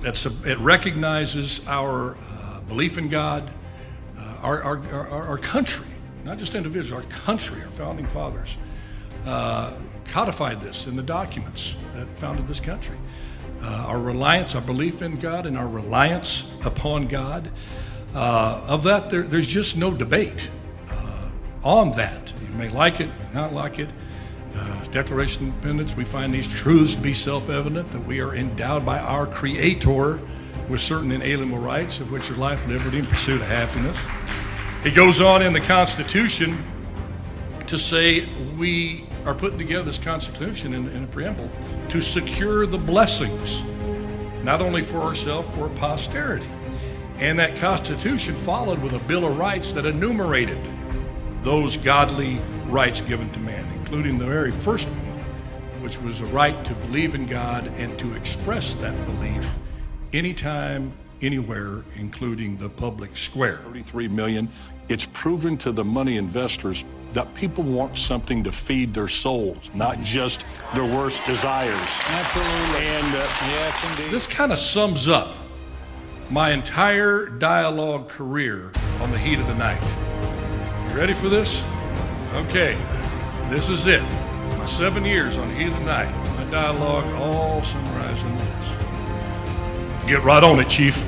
It recognizes our belief in God, our country, not just individuals, our country, our founding fathers codified this in the documents that founded this country. Our reliance, our belief in God, and our reliance upon God. Of that, there's just no debate on that. You may like it, may not like it. Declaration of Independence, we find these truths to be self-evident, that we are endowed by our Creator with certain inalienable rights, of which are life, liberty, and pursuit of happiness. It goes on in the Constitution to say we are putting together this Constitution in a preamble to secure the blessings, not only for ourselves, for posterity. And that Constitution followed with a Bill of Rights that enumerated those godly rights given to man, including the very first one, which was a right to believe in God and to express that belief anytime, anywhere, including the public square. 33 million. It's proven to the money investors that people want something to feed their souls, not just their worst desires. Absolutely. And yes, indeed. This kind of sums up my entire dialogue career on the heat of the night. You ready for this? Okay, this is it. My 7 years on the heat of the night. My dialogue all summarized into this. Get right on it, Chief.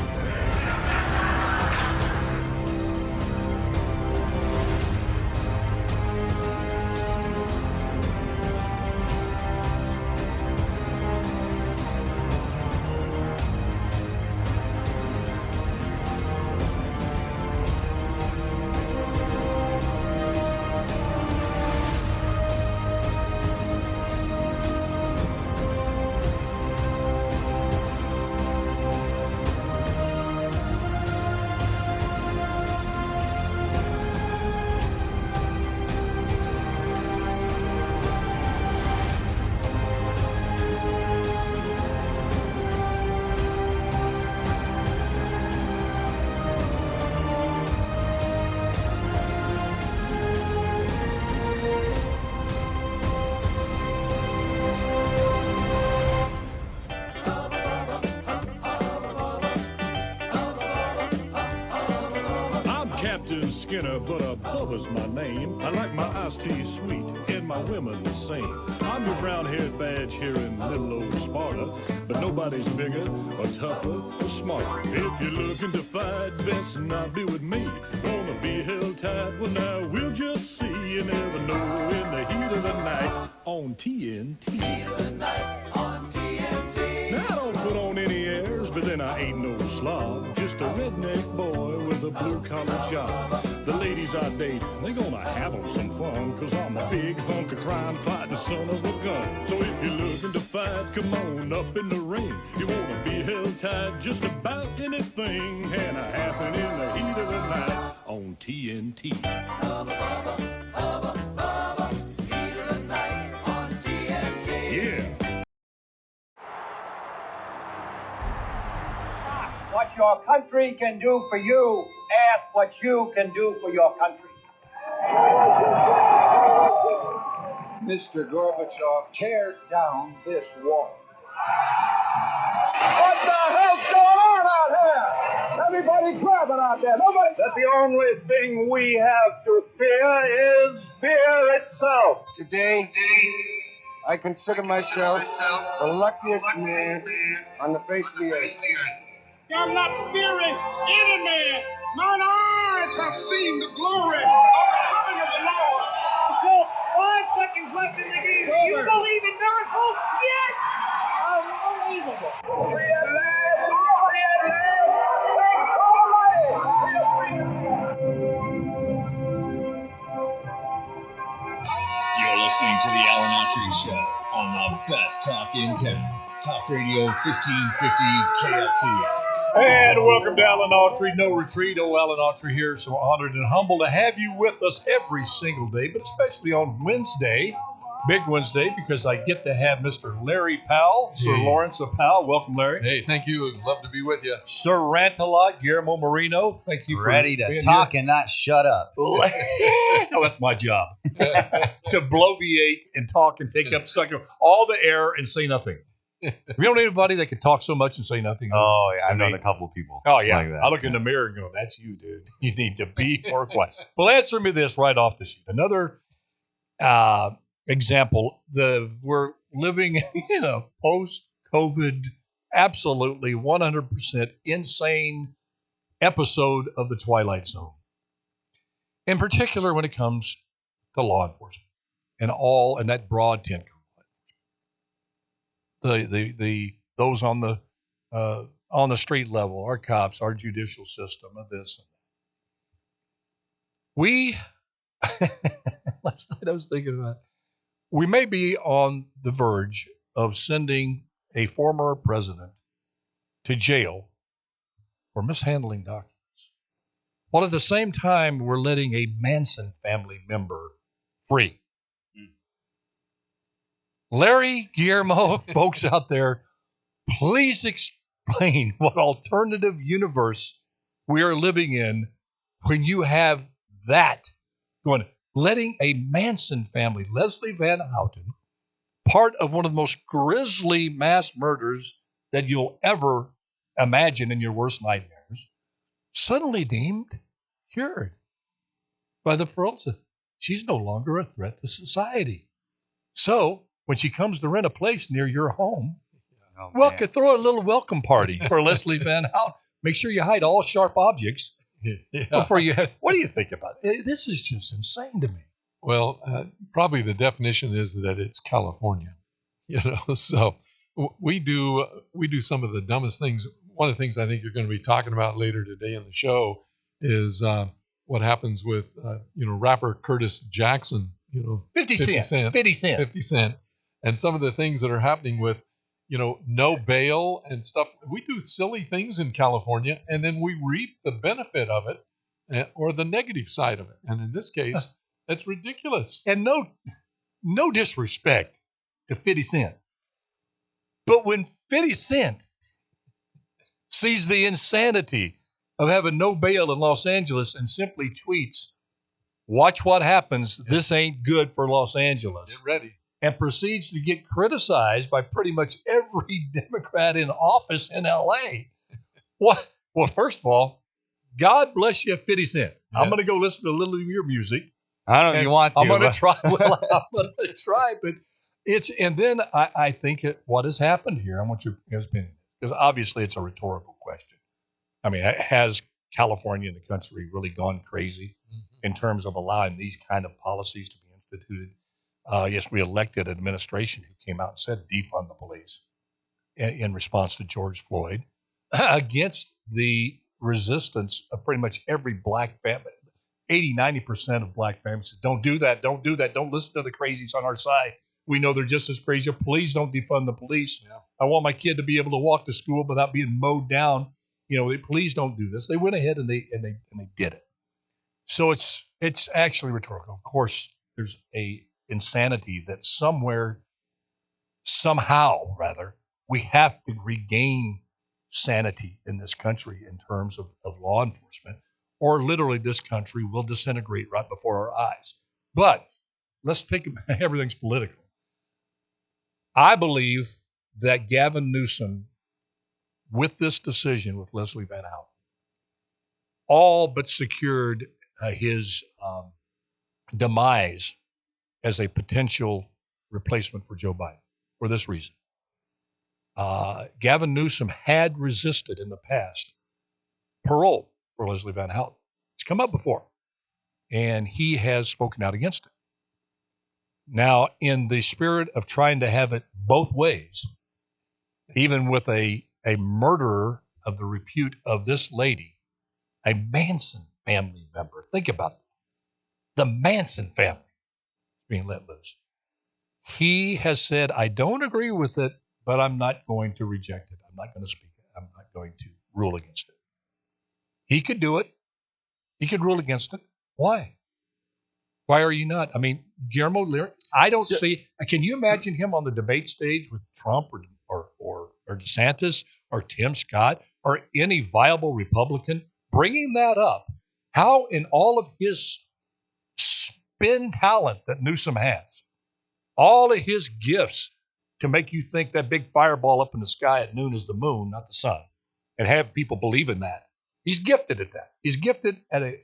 Skinner, but Bubba's my name. I like my iced tea sweet and my women the same. I'm your brown-haired badge here in little old Sparta, but nobody's bigger or tougher or smarter. If you're looking to fight, best not be with me. Gonna be held tight, well now we'll just see. You never know in the heat of the night on TNT. Heat of the night on TNT. Now I don't put on any airs, but then I ain't no slob. Just a redneck boy with a blue-collar job. The ladies I date, they gonna have them some fun, cause I'm a big hunk of crime fighting son of a gun. So if you're looking to fight, come on up in the ring. You wanna be held tight, just about anything can happen in the heat of the night on TNT. Hubba, hubba, hubba, hubba, heat of the night on TNT. Yeah. What your country can do for you, ask what you can do for your country. Mr. Gorbachev, tear down this wall. What the hell's going on out here? Everybody's grabbing out there. Nobody. That the only thing we have to fear is fear itself. Today, I consider myself the luckiest man on the face of the earth. I'm not fearing any man. Mine eyes have seen the glory of the coming of the Lord. So, 5 seconds left in the game. Do you believe in miracles? Yes! Unbelievable. We are live. We are You're listening to the Alan Autry Show on the best talk in town. Talk Radio 1550 KFTX. And welcome to Alan Autry, No Retreat. Alan Autry here. So honored and humbled to have you with us every single day, but especially on Wednesday, Big Wednesday, because I get to have Mr. Larry Powell, Sir Lawrence of Powell. Welcome, Larry. Hey, thank you. Love to be with you. Sir Rantalot, Guillermo Moreno. Thank you for ready to talk here. And not shut up. No, that's my job. To bloviate and talk and take up all the air and say nothing. If you don't know anybody that can talk so much and say nothing. Oh, yeah. I've I known mean- a couple people. Oh, yeah. Like that. I look in the mirror and go, that's you, dude. You need to be more quiet. Well, answer me this right off the sheet. Another example, we're living in a post-COVID, absolutely 100% insane episode of the Twilight Zone. In particular, when it comes to law enforcement and that broad tent. Those on the street level, our cops, our judicial system, of this. We last night I was thinking about we may be on the verge of sending a former president to jail for mishandling documents, while at the same time we're letting a Manson family member free. Larry, Guillermo, folks out there, please explain what alternative universe we are living in when you have that going, letting a Manson family, Leslie Van Houten, part of one of the most grisly mass murders that you'll ever imagine in your worst nightmares, suddenly deemed cured by the parole. She's no longer a threat to society. So when she comes to rent a place near your home, throw a little welcome party for Leslie Van Houten. Make sure you hide all sharp objects before you have. What do you think about it? This is just insane to me. Well, probably the definition is that it's California, So we do some of the dumbest things. One of the things I think you're going to be talking about later today in the show is what happens with rapper Curtis Jackson. 50 Cent, and some of the things that are happening with no bail and stuff. We do silly things in California, and then we reap the benefit of it or the negative side of it. And in this case, that's ridiculous. And no disrespect to 50 Cent. But when 50 Cent sees the insanity of having no bail in Los Angeles and simply tweets, "Watch what happens. This ain't good for Los Angeles." Get ready. And proceeds to get criticized by pretty much every Democrat in office in L.A. What? Well, first of all, God bless you, 50 Cent. Yes. I'm going to go listen to a little of your music. I don't know if you want to. I'm going to try. Well, I'm going to try, but and then I think what has happened here, I want your opinion, because obviously it's a rhetorical question. I mean, has California and the country really gone crazy in terms of allowing these kind of policies to be instituted? Yes, we elected an administration who came out and said defund the police in response to George Floyd against the resistance of pretty much every black family. 80-90% of black families said, don't do that, don't listen to the crazies on our side. We know they're just as crazy. Please don't defund the police. Yeah. I want my kid to be able to walk to school without being mowed down. Please don't do this. They went ahead and they did it. So it's actually rhetorical. Of course, there's a insanity that somehow, we have to regain sanity in this country in terms of law enforcement, or literally this country will disintegrate right before our eyes. But let's take everything's political. I believe that Gavin Newsom, with this decision with Leslie Van Houten, all but secured his demise as a potential replacement for Joe Biden for this reason. Gavin Newsom had resisted in the past parole for Leslie Van Houten. It's come up before, and he has spoken out against it. Now, in the spirit of trying to have it both ways, even with a murderer of the repute of this lady, a Manson family member, think about that. The Manson family being let loose. He has said, I don't agree with it, but I'm not going to reject it. I'm not going to speak it. I'm not going to rule against it. He could do it. He could rule against it. Why? Why are you not? I mean, Guillermo, I don't see. Can you imagine him on the debate stage with Trump or DeSantis or Tim Scott or any viable Republican bringing that up? How, in all of his spin talent that Newsom has, all of his gifts to make you think that big fireball up in the sky at noon is the moon, not the sun, and have people believe in that. He's gifted at that. He's gifted at a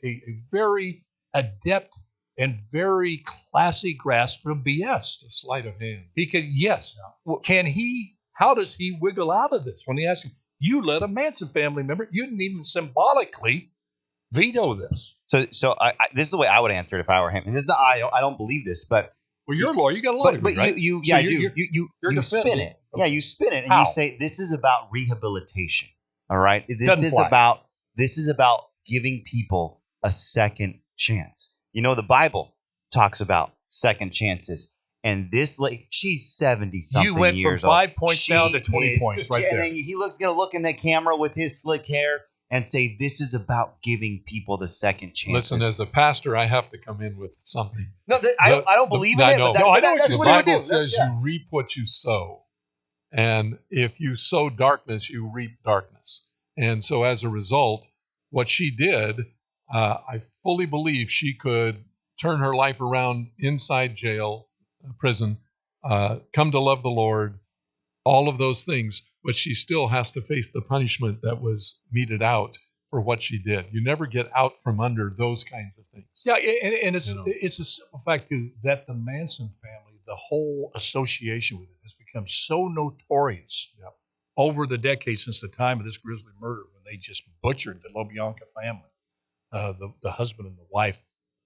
very adept and very classy grasp of BS. A sleight of hand. He can, yes. Can he, how does he wiggle out of this? When he asks him, you let a Manson family member, you didn't even symbolically veto this. So I this is the way I would answer it if I were him. And this is not, I don't believe this, but well, you're a lawyer. You got a lot of but right? you So I do. You spin it. Okay. Yeah, you spin it and How? you say this is about rehabilitation. All right. Doesn't fly. This is about giving people a second chance. You know, the Bible talks about second chances. And this lady, she's 70 something years old. You went from 5 points down to 20 points right there. And then he looks going to look in the camera with his slick hair and say, this is about giving people the second chance. Listen, as a pastor, I have to come in with something. No, I don't believe in it. Know. But I know that's the what he would Bible do. says you reap what you sow. And if you sow darkness, you reap darkness. And so as a result, what she did, I fully believe she could turn her life around inside jail, prison, come to love the Lord, all of those things, but she still has to face the punishment that was meted out for what she did. You never get out from under those kinds of things. Yeah, and it's a simple fact, too, that the Manson family, the whole association with it has become so notorious over the decades since the time of this grisly murder when they just butchered the LoBianca family, the husband and the wife.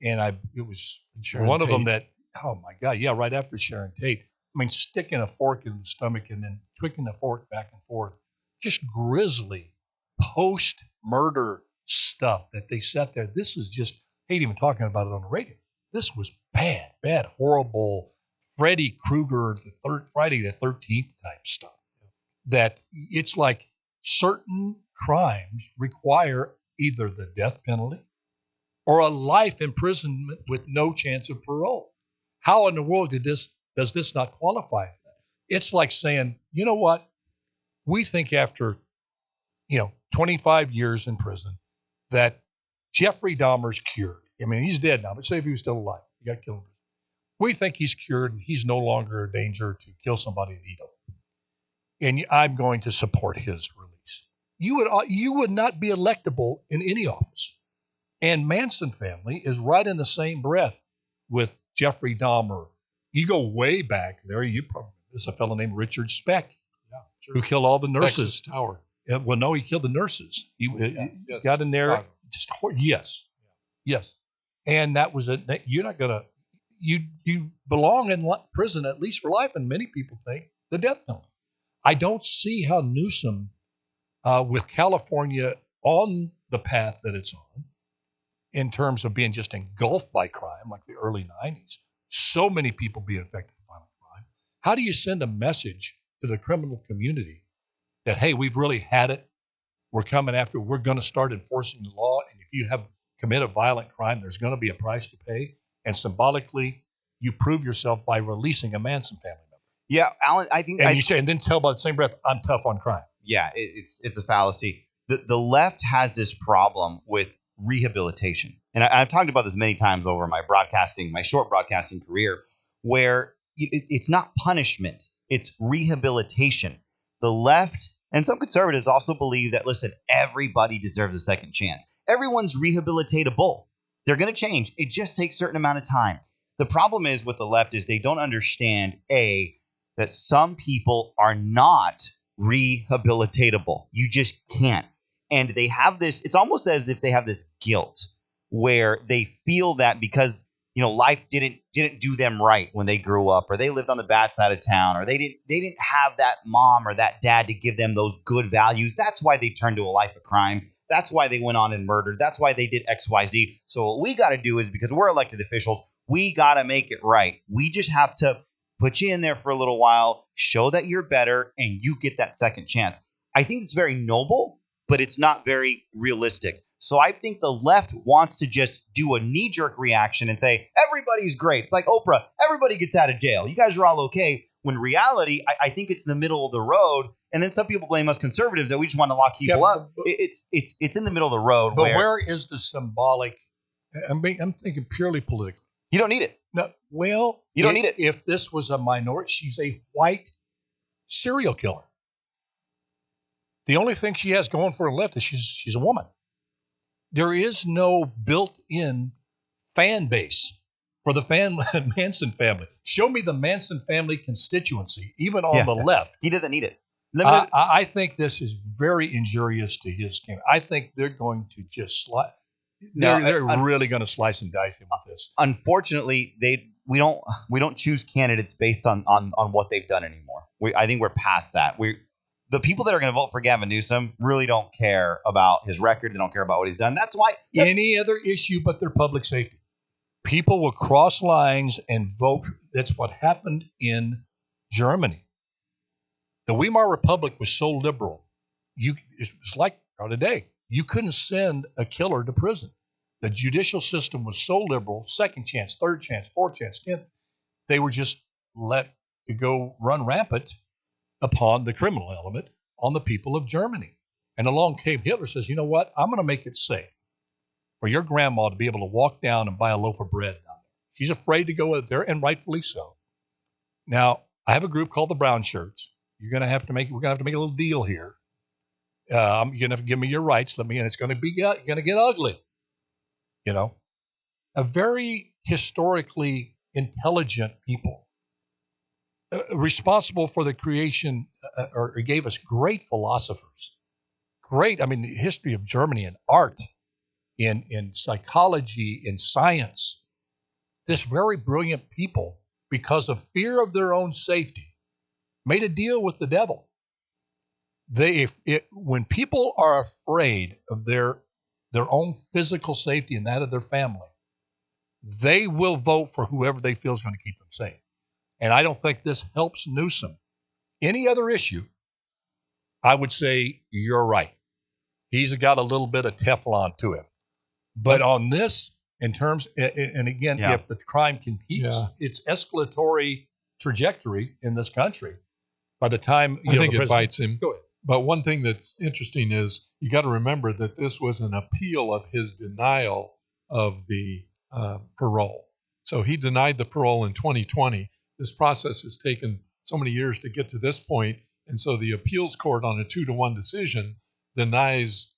And it was Sharon one of them Tate. that, oh, my God, yeah, right after Sharon Tate. I mean, sticking a fork in the stomach and then twicking the fork back and forth. Just grisly post-murder stuff that they sat there. This is just, I hate even talking about it on the radio. This was bad, horrible Freddy Krueger, Friday the 13th type stuff. That it's like certain crimes require either the death penalty or a life imprisonment with no chance of parole. How in the world does this not qualify? It's like saying, you know what? We think after, 25 years in prison that Jeffrey Dahmer's cured. I mean, he's dead now, but say if he was still alive, he got killed. We think he's cured and he's no longer a danger to kill somebody and eat them. And I'm going to support his release. You would not be electable in any office. And Manson family is right in the same breath with Jeffrey Dahmer. You go way back, Larry. There's a fellow named Richard Speck, who killed all the nurses. Texas Tower. Well, no, he killed the nurses. He got in there. Yes. And that was it. You're not gonna. You belong in prison at least for life, and many people think the death penalty. I don't see how Newsom, with California on the path that it's on, in terms of being just engulfed by crime, like the early 90s, so many people being affected by violent crime. How do you send a message to the criminal community that, hey, we've really had it. We're coming after, we're going to start enforcing the law. And if you have committed a violent crime, there's going to be a price to pay. And symbolically, you prove yourself by releasing a Manson family member. Yeah, Alan, I think. And then tell by the same breath, I'm tough on crime. Yeah, it's a fallacy. The left has this problem with rehabilitation. And I've talked about this many times over my short broadcasting career, where it's not punishment, it's rehabilitation. The left and some conservatives also believe that, listen, everybody deserves a second chance. Everyone's rehabilitatable. They're going to change. It just takes a certain amount of time. The problem is with the left is they don't understand, that some people are not rehabilitatable. You just can't. And they have this, it's almost as if they have this guilt where they feel that because, life didn't do them right when they grew up, or they lived on the bad side of town, or they didn't have that mom or that dad to give them those good values. That's why they turned to a life of crime. That's why they went on and murdered. That's why they did X, Y, Z. So what we got to do is, because we're elected officials, we got to make it right. We just have to put you in there for a little while, show that you're better, and you get that second chance. I think it's very noble, but it's not very realistic. So I think the left wants to just do a knee-jerk reaction and say, everybody's great. It's like Oprah, everybody gets out of jail. You guys are all okay. When reality, I think it's in the middle of the road. And then some people blame us conservatives that we just want to lock people up. It's in the middle of the road. But where is the symbolic? I'm thinking purely politically. You don't need it. No, well, you don't need it. If this was a minority, she's a white serial killer. The only thing she has going for her left is she's a woman. There is no built-in fan base for the Manson family. Show me the Manson family constituency, even on the left. He doesn't need it. I think this is very injurious to his campaign. I think they're going to just they're really going to slice and dice him with this. Unfortunately, we don't choose candidates based on what they've done anymore. I think we're past that. The people that are going to vote for Gavin Newsom really don't care about his record. They don't care about what he's done. That's why any other issue but their public safety. People will cross lines and vote. That's what happened in Germany. The Weimar Republic was so liberal. It's like today. You couldn't send a killer to prison. The judicial system was so liberal, second chance, third chance, fourth chance, 10th. They were just let to go run rampant upon the criminal element on the people of Germany. And along came Hitler, says, you know what? I'm going to make it safe for your grandma to be able to walk down and buy a loaf of bread down there. She's afraid to go out there, and rightfully so. Now, I have a group called the Brown Shirts. We're going to have to make a little deal here. You're going to have to give me your rights. And it's going to get ugly. You know, a very historically intelligent people. Responsible for the creation, or gave us great philosophers. Great, the history of Germany in art, in psychology, in science. This very brilliant people, because of fear of their own safety, made a deal with the devil. When people are afraid of their own physical safety and that of their family, they will vote for whoever they feel is going to keep them safe. And I don't think this helps Newsom. Any other issue, I would say you're right. He's got a little bit of Teflon to him. But on this, in terms, and again, if the crime competes, its escalatory trajectory in this country, by the time I think it bites him. Go ahead. But one thing that's interesting is you got to remember that this was an appeal of his denial of the parole. So he denied the parole in 2020. This process has taken so many years to get to this point, and so the appeals court on a 2-1 decision denies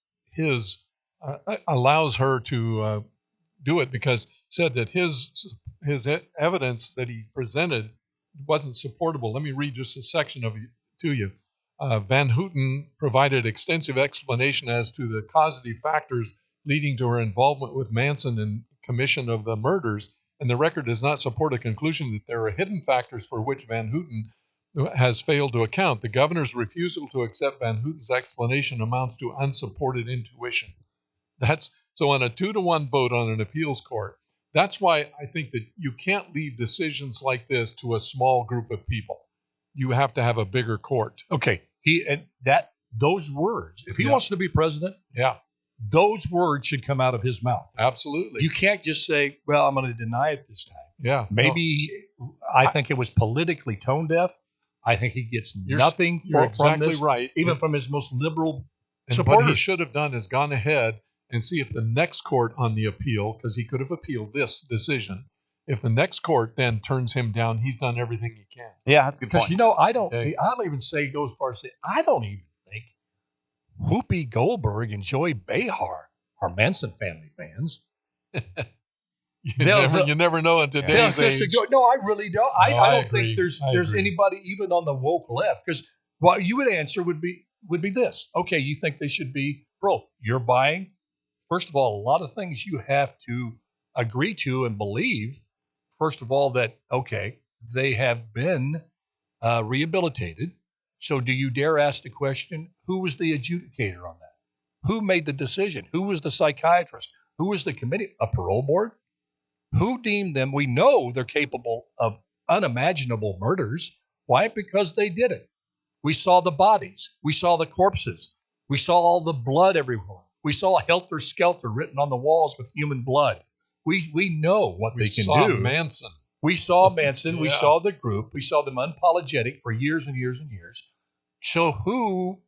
allows her to do it, because said that his evidence that he presented wasn't supportable. Let me read just a section of it to you. Van Houten provided extensive explanation as to the causative factors leading to her involvement with Manson and commission of the murders, and the record does not support a conclusion that there are hidden factors for which Van Houten has failed to account. The governor's refusal to accept Van Houten's explanation amounts to unsupported intuition. So on a 2-1 vote on an appeals court, that's why I think that you can't leave decisions like this to a small group of people. You have to have a bigger court. Okay, those words. If he wants to be president, those words should come out of his mouth. Absolutely. You can't just say, "Well, I'm going to deny it this time." Yeah. Maybe I think it was politically tone deaf. I think he gets nothing you're from exactly this, right. even from his most liberal and supporters. What he should have done is gone ahead and see if the next court on the appeal, because he could have appealed this decision, if the next court then turns him down, he's done everything he can. Yeah, that's a good point. Because, I'll even go as far as say, I don't even think Whoopi Goldberg and Joy Behar are Manson family fans. You never know in today's age. No, I really don't. I don't agree. think there's anybody even on the woke left. Because what you would answer would be this. Okay, you think they should be pro. You're buying. First of all, a lot of things you have to agree to and believe. First of all, that, okay, they have been rehabilitated. So do you dare ask the question, who was the adjudicator on that? Who made the decision? Who was the psychiatrist? Who was the committee? A parole board? Who deemed them? We know they're capable of unimaginable murders. Why? Because they did it. We saw the bodies. We saw the corpses. We saw all the blood everywhere. We saw helter skelter written on the walls with human blood. We know what they can do. Manson. We saw Manson. We saw the group. We saw them unapologetic for years and years and years. So who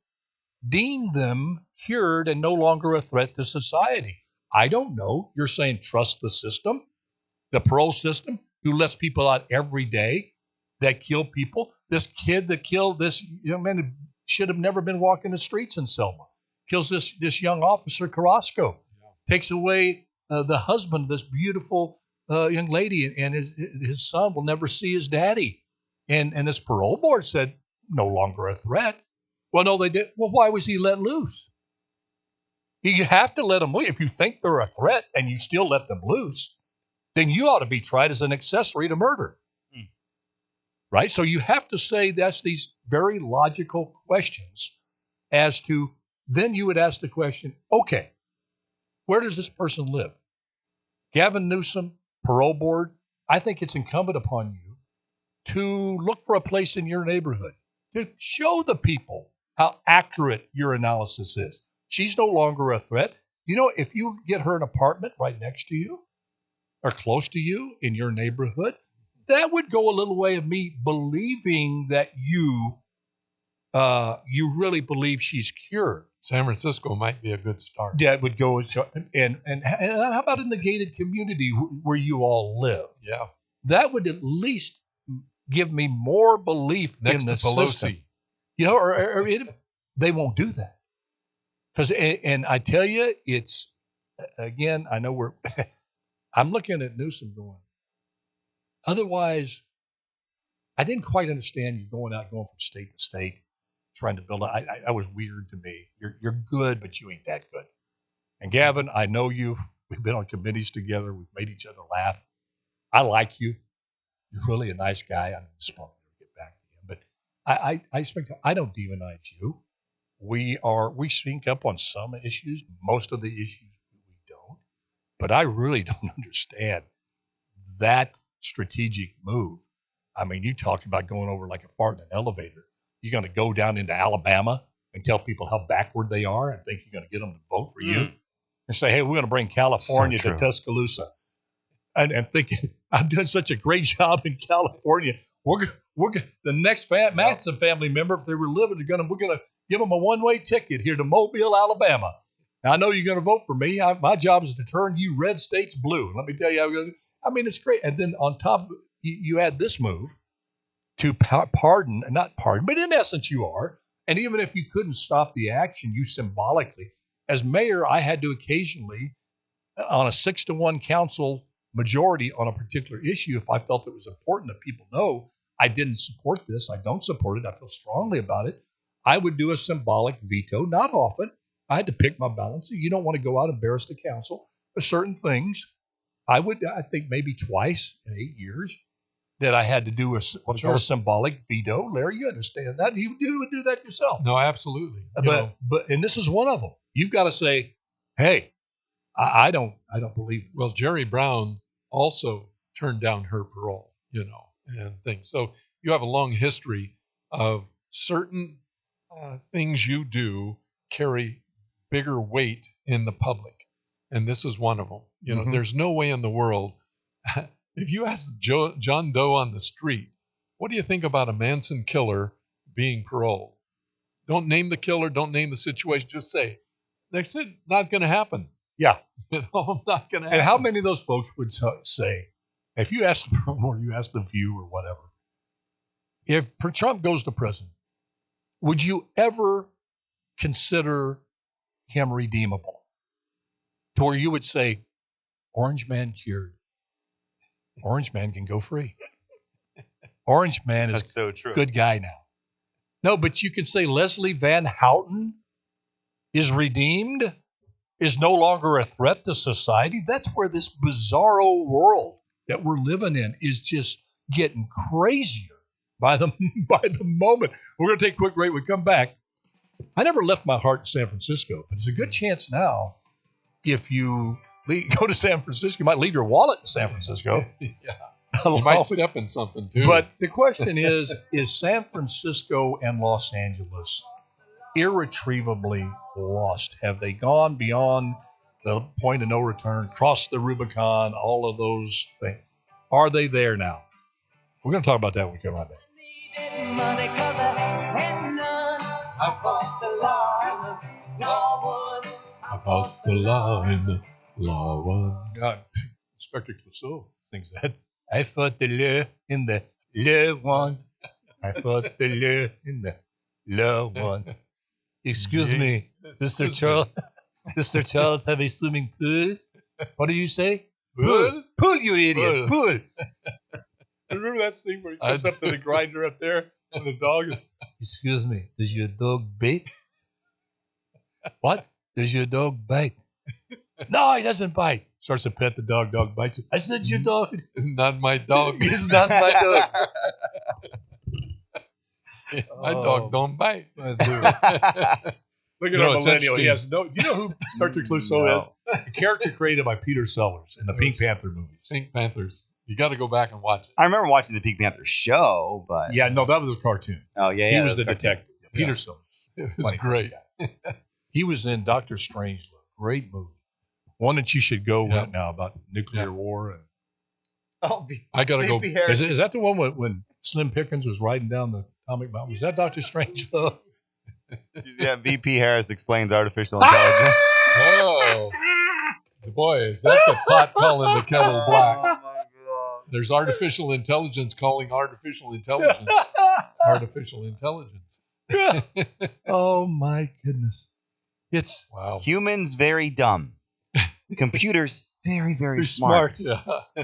deemed them cured and no longer a threat to society? I don't know. You're saying trust the system, the parole system, who lets people out every day that kill people. this kid that killed this young man who should have never been walking the streets in Selma. Kills this young officer, Carrasco. Takes away the husband of this beautiful young lady, and his son will never see his daddy. And this parole board said, no longer a threat. Well, no, they did. Well, why was he let loose? You have to let them loose. If you think they're a threat and you still let them loose, then you ought to be tried as an accessory to murder. Right? So you have to say that's these very logical questions as to, then you would ask the question, okay, where does this person live? Gavin Newsom, parole board, I think it's incumbent upon you to look for a place in your neighborhood to show the people how accurate your analysis is. She's no longer a threat. You know, if you get her an apartment right next to you or close to you in your neighborhood, that would go a little way of me believing that you really believe she's cured. San Francisco might be a good start. Yeah, it would go. And how about in the gated community where you all live? Yeah. That would at least give me more belief Next in the to Pelosi. system. You know, or they won't do that. Because, and I tell you, it's, again, I know I'm looking at Newsom going, otherwise, I didn't quite understand you going from state to state, trying to build. I was weird to me. You're good, but you ain't that good. And Gavin, I know you. We've been on committees together. We've made each other laugh. I like you. You're really a nice guy. I'm supposed to get back to him, but I don't demonize you. We sync up on some issues. Most of the issues we don't. But I really don't understand that strategic move. I mean, you talk about going over like a fart in an elevator. You're going to go down into Alabama and tell people how backward they are and think you're going to get them to vote for you and say, hey, we're going to bring California to Tuscaloosa. And thinking, I'm doing such a great job in California. We're the next Matson family member, if they were living, we're going to give them a one-way ticket here to Mobile, Alabama. Now, I know you're going to vote for me. My job is to turn you red states blue. Let me tell you, it's great. And then on top, you add this move to not pardon, but in essence you are. And even if you couldn't stop the action, you symbolically, as mayor, I had to occasionally, on a 6-1 council majority on a particular issue, if I felt it was important that people know I didn't support this, I don't support it, I feel strongly about it, I would do a symbolic veto, not often. I had to pick my balance. You don't want to go out and embarrass the council. But certain things, I think maybe twice in 8 years, that I had to do what's called a symbolic veto. Larry, you understand that. You would do that yourself. No, absolutely. But and this is one of them. You've got to say, hey, I don't believe it. Well, Jerry Brown also turned down her parole, and things. So you have a long history of certain things you do carry bigger weight in the public. And this is one of them. There's no way in the world. If you ask John Doe on the street, what do you think about a Manson killer being paroled? Don't name the killer. Don't name the situation. Just say, that's not going to happen. Yeah. Not going to happen. And how many of those folks would say, if you ask them or you ask the View or whatever, if Trump goes to prison, would you ever consider him redeemable? To where you would say, Orange Man cured. Orange Man can go free. Orange Man is so true. Good guy now. No, but you could say Leslie Van Houten is redeemed, is no longer a threat to society. That's where this bizarro world that we're living in is just getting crazier by the moment. We're going to take a quick break. We come back. I never left my heart in San Francisco, but there's a good chance now if you go to San Francisco, you might leave your wallet in San Francisco. Yeah. You might step in something too. But the question is San Francisco and Los Angeles irretrievably lost? Have they gone beyond the point of no return, crossed the Rubicon, all of those things? Are they there now? We're going to talk about that when we come right back. I fought the law and the law won. Inspector Clouseau thinks that. I fought the law and the law won. I thought the love in the love one. Excuse me, Mr. Charles. Mr. Charles, have a swimming pool? What do you say? Pool? Pool, you idiot. Pool. Remember that scene where he comes up to the grinder up there and the dog is... Excuse me, does your dog bite? What? Does your dog bite? No, he doesn't bite. Starts to pet the dog. Dog bites him. I said your dog. It's not my dog. It's not my dog. My dog don't bite. Look at You know, our it's millennial. He interesting. has no. You know who Dr. Clouseau is? A character created by Peter Sellers in the Pink Panther movies. Pink Panthers. You got to go back and watch it. I remember watching the Pink Panther show, but Yeah, no, that was a cartoon. oh yeah, He was the that detective. Peter Yeah. Sellers. It was Funny great. He was in Doctor Strangelove. Great movie. One that you should go Yeah. right now about nuclear Yeah. war. And Oh, I got to go. BP Harris. is that the one when Slim Pickens was riding down the Atomic Mountain? Was that Doctor Strangelove? Yeah, VP Harris explains artificial intelligence. Oh, boy, is that the pot calling the kettle black? my god! There's artificial intelligence calling artificial intelligence artificial intelligence. Oh my goodness! It's Wow. Humans very dumb. Computers very very smart. smart. Yeah.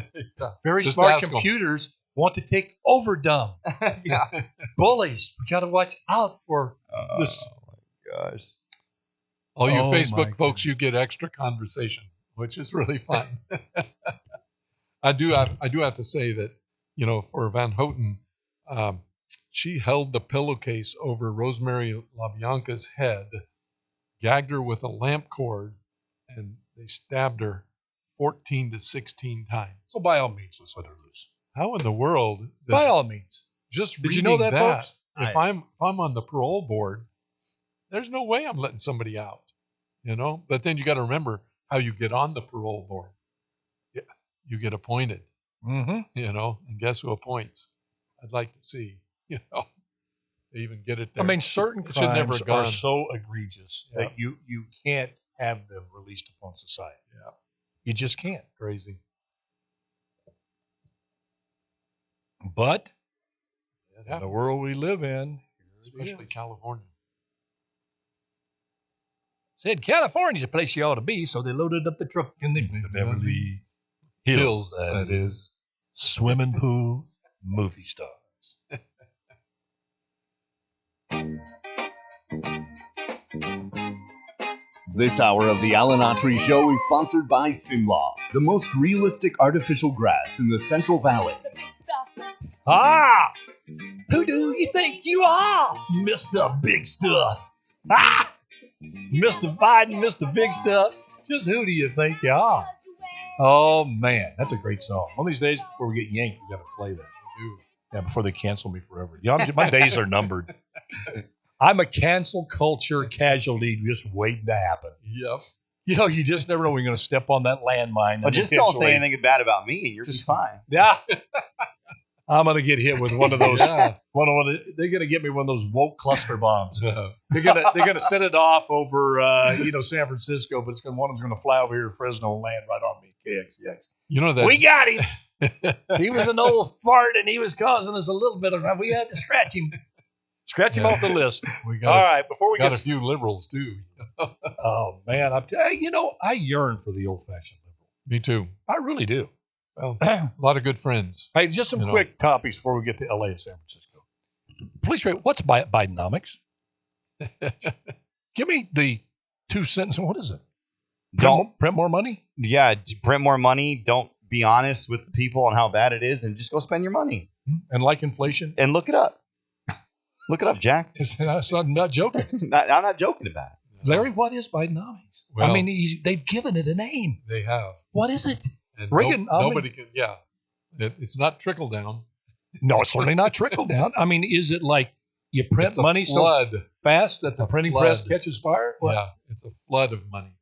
Very Just smart ask 'em. computers want to take over dumb. Yeah. Bullies, we got to watch out for this. Gosh. All you Oh, my Facebook folks, you get extra conversation, which is really fun. I do have to say that, you know, for Van Houten, she held the pillowcase over Rosemary LaBianca's head, gagged her with a lamp cord, and they stabbed her 14 to 16 times. So by all means, let's let her loose. How in the world? By all means. Just Did you know reading that, folks? If I'm on the parole board, there's no way I'm letting somebody out, you know. But then you got to remember how you get on the parole board. Yeah, you get appointed, Mm-hmm. you know, and guess who appoints? I'd like to see, you know, they even get it there. I mean, certain It should never crimes have are gone. so egregious Yeah. that you can't have them released upon society. Yeah, You just can't. crazy. But It in the happens, world we live in, especially California. said California's a place you ought to be, so they loaded up the truck in the Beverly Hills. That is. Swimming pool, movie stars. This hour of the Alan Autry Show is sponsored by Simlaw, the most realistic artificial grass in the Central Valley. Ah! Who do you think you are, Mr. Big Stuff? Ah! Mr. Biden, Mr. Big Stuff. Just who do you think you are? Oh, man. That's a great song. One of these days before we get yanked, we got to play that. Yeah, before they cancel me forever. You know, my days are numbered. I'm a cancel culture casualty just waiting to happen. Yep. You know, you just never know when you're going to step on that landmine. Well, just don't say anything bad about me, and you're just fine. Yeah. I'm going to get hit with one of those. Yeah. They're going to get me one of those woke cluster bombs. Yeah. They're gonna set it off over San Francisco, but one of them's gonna fly over here to Fresno and land right on me. KXX. You know that We got him. He was an old fart and he was causing us a little bit of. We had to scratch him. Scratch him off the list. we All right, before we got a get. few liberals too. Oh man, I yearn for the old-fashioned liberal. Me too. I really do. Well, a lot of good friends. Hey, just some You know. quick topics before we get to LA and San Francisco. Please, what's Bidenomics? Give me the 2 sentences. What is it? Print more money? Yeah, print more money. Don't be honest with the people on how bad it is, and just go spend your money. And like inflation? And look it up. Look it up, Jack. I'm not joking. I'm not joking about it. Larry, what is Bidenomics? Well, I mean, they've given it a name. They have. What is it? And Reagan, nobody can. Yeah, it's not trickle down. No, it's certainly not trickle down. I mean, is it like you print It's a money flood. so fast that the printing press flood. catches fire? What? Yeah, it's a flood of money.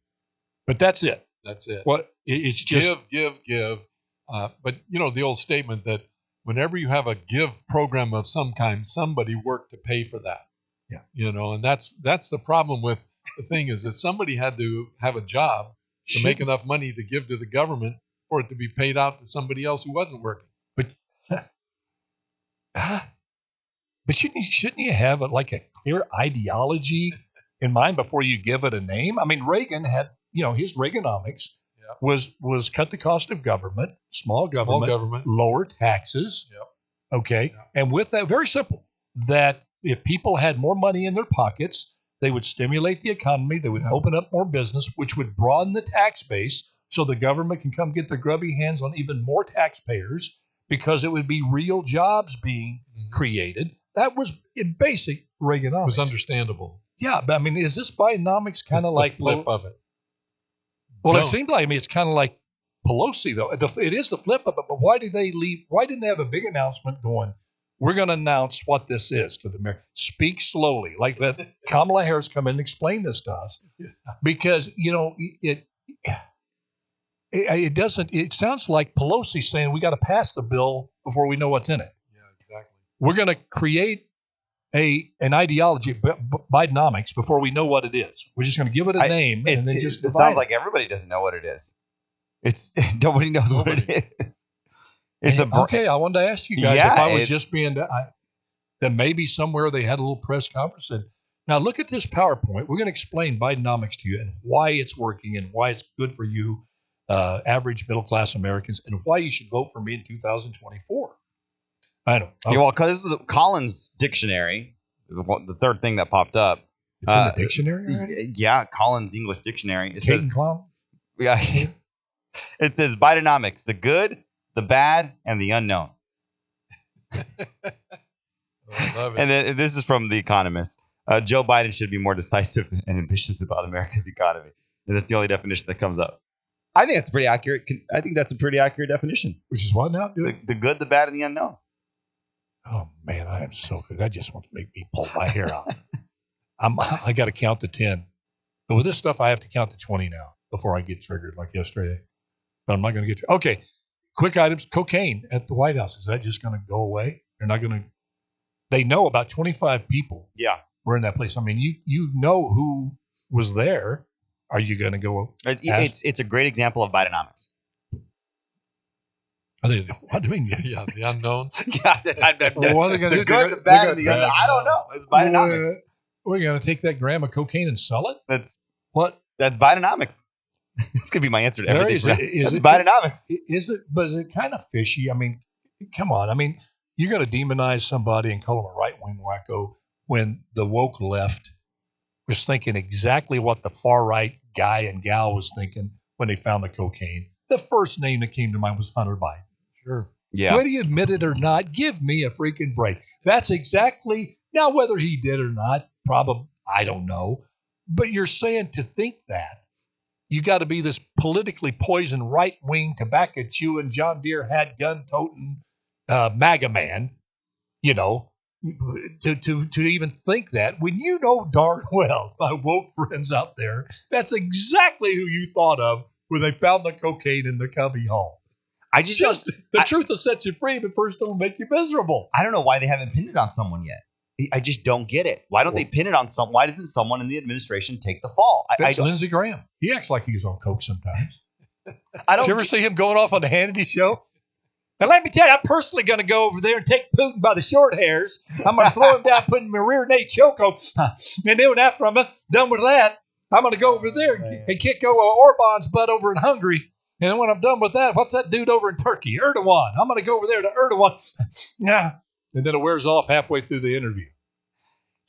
But that's it. That's it. What? It's just give. But you know the old statement that whenever you have a give program of some kind, somebody worked to pay for that. Yeah. You know, and that's the problem with the thing is that somebody had to have a job to make enough money to give to the government for it to be paid out to somebody else who wasn't working. But But shouldn't you have like a clear ideology in mind before you give it a name? I mean, Reagan had, his Reaganomics was cut the cost of government, small government, lower taxes. Yep. Okay. Yep. And with that, very simple, that if people had more money in their pockets, they would stimulate the economy. They would open up more business, which would broaden the tax base so the government can come get their grubby hands on even more taxpayers because it would be real jobs being created. That was in basic Reaganomics. It was understandable. Yeah, but I mean, is this Bidenomics kind of like the flip of it? Well, it seemed like it's kind of like Pelosi, though. It is the flip of it, but why did they leave? Why didn't they have a big announcement going, we're going to announce what this is to the American? Speak slowly. Like let Kamala Harris come in and explain this to us. Because, it doesn't, it sounds like Pelosi saying we got to pass the bill before we know what's in it. Yeah, exactly. We're going to create an ideology, Bidenomics, before we know what it is. We're just going to give it a name and then just it sounds like everybody doesn't know what it is. Nobody knows what it is. Okay, I wanted to ask you guys if I was just being then maybe somewhere they had a little press conference and now look at this PowerPoint. We're going to explain Bidenomics to you and why it's working and why it's good for you, average middle class Americans, and why you should vote for me in 2024. I know. Yeah, well, because this was Collins Dictionary, the third thing that popped up. It's in the dictionary already? Yeah, Collins English Dictionary. It says, Clown? Yeah. It says Bidenomics, the good, the bad, and the unknown. I love it. And then, this is from The Economist. Joe Biden should be more decisive and ambitious about America's economy. And that's the only definition that comes up. I think that's pretty accurate. I think that's a pretty accurate definition. Which is what now? The good, the bad, and the unknown. Oh, man, I am so good. That just wants to make me pull my hair out. I got to count to 10. But with this stuff, I have to count to 20 now before I get triggered like yesterday. But I'm not going to get – okay, quick items. Cocaine at the White House. Is that just going to go away? They're not going to – they know about 25 people were in that place. I mean, you know who was there. Are you going to go – It's a great example of Bidenomics. What do you mean? Yeah, the unknown. Yeah, that's well, what are they going to do? The good, the bad, and the unknown. I don't know. It's Bidenomics. We're going to take that gram of cocaine and sell it? That's This Bidenomics. This could be my answer to everything. Is it Bidenomics. Is it? But is it kind of fishy? I mean, come on. I mean, you're going to demonize somebody and call them a right-wing wacko when the woke left was thinking exactly what the far-right guy and gal was thinking when they found the cocaine. The first name that came to mind was Hunter Biden. Sure. Yeah. Whether you admit it or not, give me a freaking break. That's exactly now whether he did or not. Probably, I don't know. But you're saying to think that you got to be this politically poisoned right-wing tobacco chewing John Deere hat gun toting MAGA man, to even think that when you know darn well, my woke friends out there, that's exactly who you thought of when they found the cocaine in the cubby hole. The truth will set you free, but first it'll make you miserable. I don't know why they haven't pinned it on someone yet. I just don't get it. Why don't they pin it on someone? Why doesn't someone in the administration take the fall? That's Lindsey Graham. He acts like he's on coke sometimes. Did you ever see him going off on the Hannity show? And let me tell you, I'm personally going to go over there and take Putin by the short hairs. I'm going to throw him down, put him in my rear naked chokehold. And then after I'm done with that, I'm going to go over there and kick Orban's butt over in Hungary. And then when I'm done with that, what's that dude over in Turkey? Erdogan. I'm going to go over there to Erdogan. And then it wears off halfway through the interview.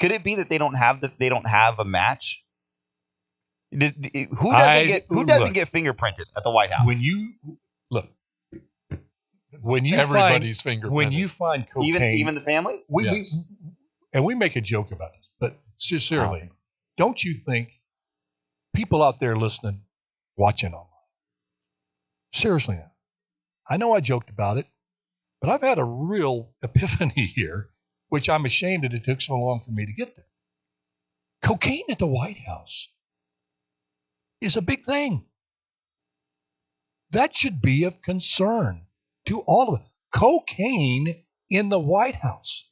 Could it be that they don't have a match? Who doesn't get fingerprinted at the White House? Everybody's fingerprinted. When you find cocaine, even the family, we make a joke about this, but sincerely, don't you think people out there listening, watching online? Seriously, now, I know I joked about it, but I've had a real epiphany here, which I'm ashamed that it took so long for me to get there. Cocaine at the White House is a big thing. That should be of concern to all of us. Cocaine in the White House.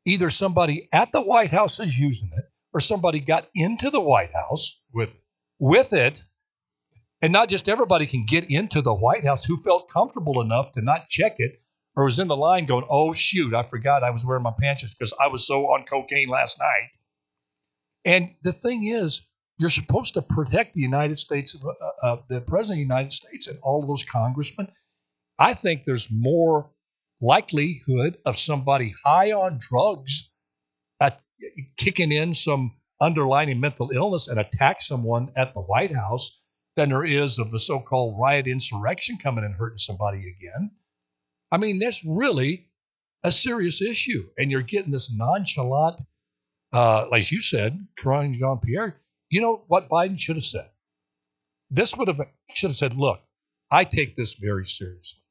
Either somebody at the White House is using it, or somebody got into the White House with it. And not just everybody can get into the White House who felt comfortable enough to not check it or was in the line going, oh, shoot, I forgot I was wearing my pants because I was so on cocaine last night. And the thing is, you're supposed to protect the United States, the president of the United States and all of those congressmen. I think there's more likelihood of somebody high on drugs kicking in some underlying mental illness and attack someone at the White House than there is of the so-called riot insurrection coming and hurting somebody again. I mean, that's really a serious issue. And you're getting this nonchalant, like you said, Karine Jean-Pierre. You know what Biden should have said? Should have said, look, I take this very seriously.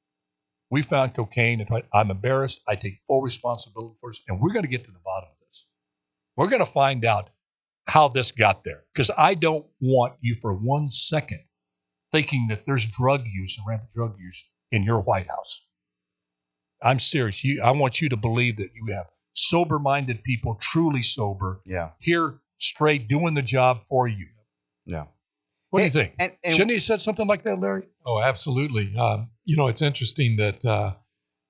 We found cocaine. I'm embarrassed. I take full responsibility for this. And we're going to get to the bottom of this. We're going to find out how this got there. Because I don't want you for 1 second thinking that there's drug use and rampant drug use in your White House. I'm serious. I want you to believe that you have sober-minded people, truly sober, here straight, doing the job for you. Yeah. What do you think? Shouldn't he have said something like that, Larry? Oh, absolutely. It's interesting that...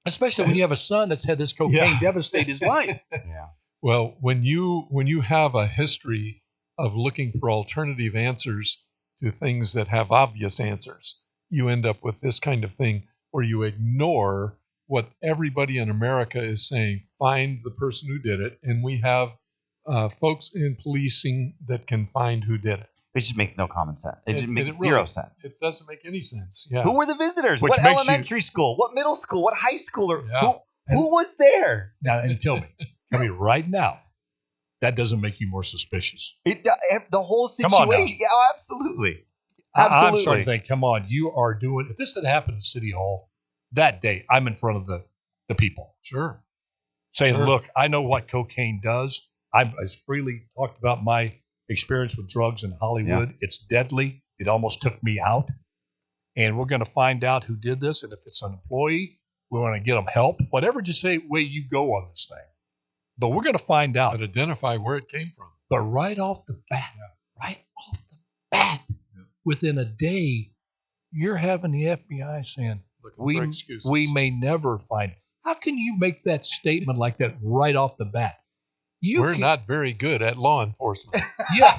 especially when you have a son that's had this cocaine devastate his life. Yeah. Well, when you have a history of looking for alternative answers to things that have obvious answers, you end up with this kind of thing where you ignore what everybody in America is saying. Find the person who did it, and we have folks in policing that can find who did it. It just makes no common sense. It just makes zero sense. It doesn't make any sense. Yeah. Who were the visitors? Which what elementary school? What middle school? What high school? Who was there? Now, and tell me right now, that doesn't make you more suspicious. The whole situation. Come on now. Yeah, absolutely. I'm starting to think, come on, you are doing, if this had happened in City Hall that day, I'm in front of the people. Sure. Saying, look, I know what cocaine does. I've freely talked about my experience with drugs in Hollywood. Yeah. It's deadly. It almost took me out. And we're going to find out who did this. And if it's an employee, we want to get them help. Whatever way you go on this thing. But we're going to find out. But identify where it came from. But right off the bat, within a day, you're having the FBI saying, we may never find it. How can you make that statement like that right off the bat? We're not very good at law enforcement. Yeah.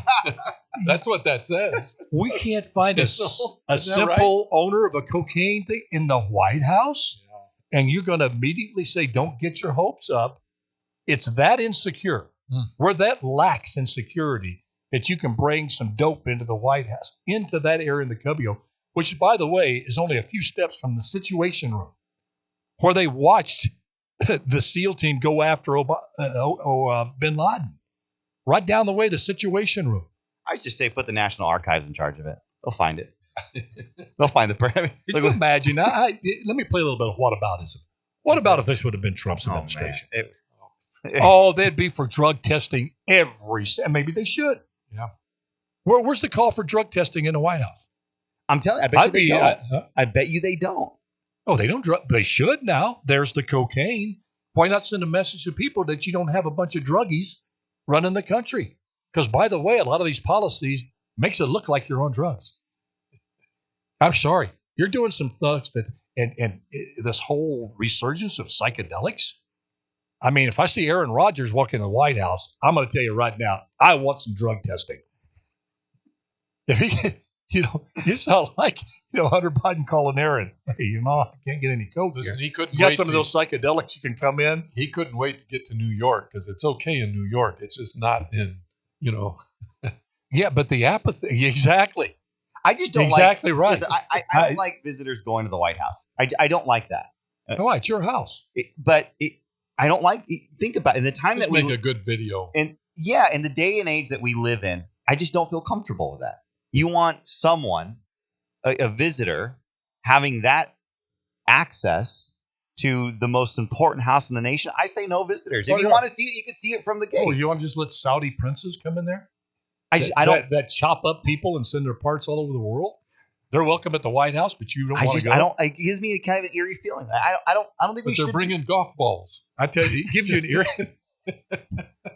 That's what that says. We can't find a simple owner of a cocaine thing in the White House? Yeah. And you're going to immediately say, don't get your hopes up. It's that insecure. We're that lax in security that you can bring some dope into the White House, into that area in the cubbyhole, which, by the way, is only a few steps from the Situation Room, where they watched the SEAL team go after bin Laden. Right down the way, the Situation Room. I just say put the National Archives in charge of it. They'll find it. They'll find the... Can you imagine? Let me play a little bit of whataboutism. What about if this would have been Trump's administration? They'd be for drug testing and maybe they should. Yeah. Where's the call for drug testing in the White House? I'm telling you, I bet you they don't. I bet you they don't. Oh, they don't. They should now. There's the cocaine. Why not send a message to people that you don't have a bunch of druggies running the country? Because, by the way, a lot of these policies makes it look like you're on drugs. I'm sorry. You're doing some thugs that, and this whole resurgence of psychedelics. I mean, if I see Aaron Rodgers walking in the White House, I'm going to tell you right now, I want some drug testing. If he, you sound like, Hunter Biden calling Aaron, hey, I can't get any coke. Listen, he couldn't. You got some of those psychedelics you can come in. He couldn't wait to get to New York because it's okay in New York. It's just not in, Yeah, but the apathy, exactly. I just don't exactly like. Right. Listen, I don't like visitors going to the White House. I don't like that. Why? It's your house. I don't like. Think about it. In the time Just that we make a good video. And in the day and age that we live in, I just don't feel comfortable with that. You want someone, a visitor, having that access to the most important house in the nation. I say no visitors. If you want to see it, you can see it from the gates. Oh, you want to just let Saudi princes come in there? I don't. That chop up people and send their parts all over the world. They're welcome at the White House, but you don't want to go. I don't. It gives me kind of an eerie feeling. I don't think we should. They're bringing golf balls. I tell you, it gives you an eerie.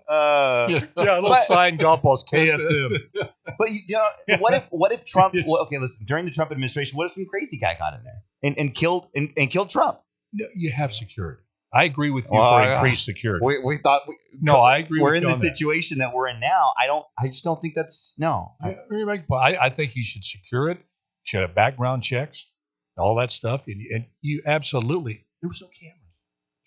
A little signed golf balls, KSM. But what if Trump? Well, okay, listen. During the Trump administration, what if some crazy guy got in there and killed Trump? No, you have security. I agree with you Well, for yeah. increased security. We thought No, I agree we're with in you the on that. situation that we're in now. I just don't think that's no. I think you should secure it. Should have background checks, all that stuff, and you absolutely. There was no cameras.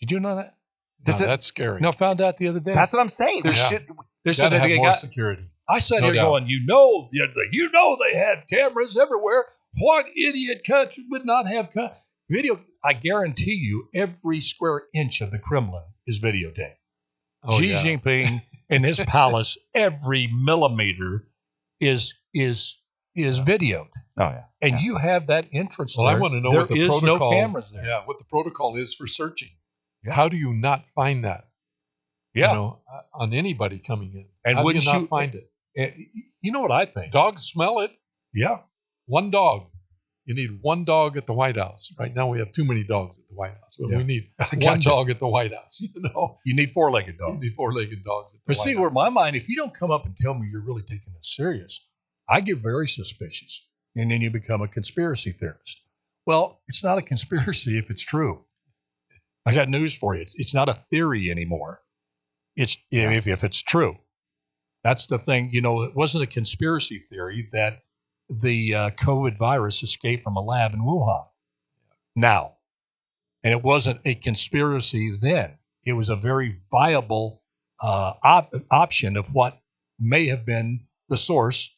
Did you know that? That's scary. No, found out the other day. That's what I'm saying. There Yeah. should They said Gotta that have they more got. security. I sat No here doubt. going, you know they had cameras everywhere. What idiot country would not have video? I guarantee you, every square inch of the Kremlin is videotaped. Oh, Xi yeah. Jinping in his palace, every millimeter is videoed. Oh yeah. And you have that entrance Well, there. I want to know there what the is protocol. no cameras there. Yeah, what the protocol is for searching. Yeah. How do you not find that? Yeah. You know, on anybody coming in. And how do you wouldn't not you- find it? You know what I think? Dogs smell it. Yeah. One dog. You need one dog at the White House. Right now we have too many dogs at the White House. But Yeah. we need I one gotcha. dog at the White House. You know, You need four-legged you dogs. need four-legged dogs at the But White see, House. where my mind, if you don't come up and tell me you're really taking this serious, I get very suspicious. And then you become a conspiracy theorist. Well, it's not a conspiracy if it's true. I got news for you. It's not a theory anymore. It's if it's true. That's the thing. You know, it wasn't a conspiracy theory that the COVID virus escaped from a lab in Wuhan. Now, and it wasn't a conspiracy then. It was a very viable option of what may have been the source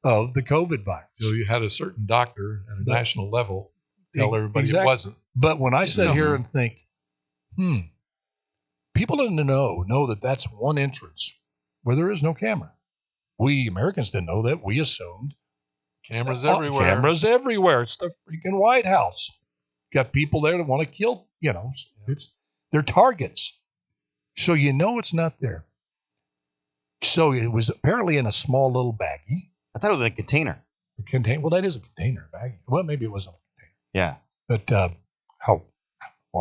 of the COVID virus. So you had a certain doctor at a national level tell everybody Exactly. it wasn't. But when I sit here and think, people in the know that that's one entrance where there is no camera. We Americans didn't know that. We assumed Cameras everywhere. Cameras everywhere. It's the freaking White House. Got people there that want to kill. You know, they're targets. So you know it's not there. So it was apparently in a small little baggie. I thought it was in a container. Well, that is a container baggie. Well, maybe it wasn't a container. Yeah. But